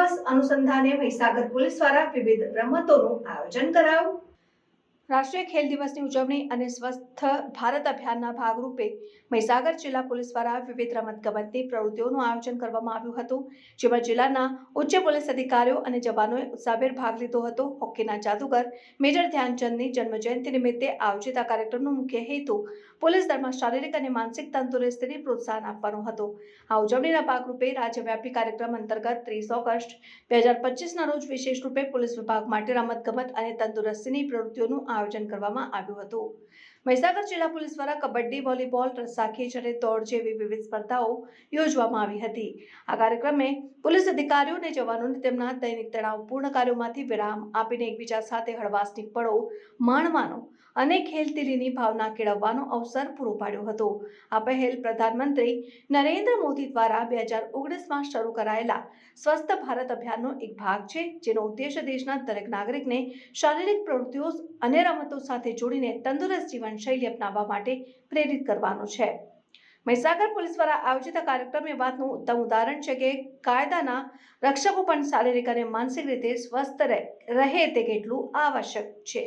દિવસ અનુસંધાને મહીસાગર પોલીસ દ્વારા વિવિધ રમતોનું આયોજન કરાયું। રાષ્ટ્રીય ખેલ દિવસની ઉજવણી અને સ્વસ્થ ભારત અભિયાનના ભાગરૂપે મહીસાગર જિલ્લા પોલીસ દ્વારા વિવિધ રમતગમતની પ્રવૃત્તિઓનું આયોજન કરવામાં આવ્યું હતું, જેમાં જિલ્લાના ઉચ્ચ પોલીસ અધિકારીઓ અને જવાનોએ ઉત્સાહભેર ભાગ લીધો હતો। હોકીના જાદુગર મેજર ધ્યાનચંદની જન્મજયંતિ નિમિત્તે આયોજિત આ કાર્યક્રમનો મુખ્ય હેતુ પોલીસ દળમાં શારીરિક અને માનસિક તંદુરસ્તીને પ્રોત્સાહન આપવાનો હતો। આ ઉજવણીના ભાગરૂપે રાજ્યવ્યાપી કાર્યક્રમ અંતર્ગત 30 ઓગસ્ટ 2025ના રોજ વિશેષ રૂપે પોલીસ વિભાગ માટે રમતગમત અને તંદુરસ્તીની પ્રવૃત્તિઓનું આયોજન કરવામાં આવ્યું હતું। મહીસાગર જિલ્લા પોલીસ દ્વારા કબડ્ડી, વોલીબોલ, રસ્સાખેંચ અને દોડ જેવી વિવિધ સ્પર્ધાઓ યોજવામાં આવી હતી। આ કાર્યક્રમે પોલીસ અધિકારીઓ અને જવાનોને તેમના દૈનિક તણાવપૂર્ણ કાર્યોમાંથી વિરામ આપીને એકબીજા સાથે હળવાશની પળો માણવાનો અને ખેલદિલીની ભાવના કેળવવાનો અવસર પૂરો પાડ્યો હતો। આ પહેલ પ્રધાનમંત્રી નરેન્દ્ર મોદી દ્વારા 2019માં શરૂ કરાયેલા સ્વસ્થ ભારત અભિયાનનો એક ભાગ છે, જેનો ઉદ્દેશ્ય દેશના દરેક નાગરિકને શારીરિક પ્રવૃત્તિઓ અને રમતો સાથે જોડીને તંદુરસ્ત જીવનશૈલી અપનાવવા માટે પ્રેરિત કરવાનો છે। મહીસાગર પોલીસ દ્વારા આયોજિત આ કાર્યક્રમ એ વાતનું ઉત્તમ ઉદાહરણ છે કે કાયદાના રક્ષકો પણ શારીરિક અને માનસિક રીતે સ્વસ્થ રહે તે કેટલું આવશ્યક છે।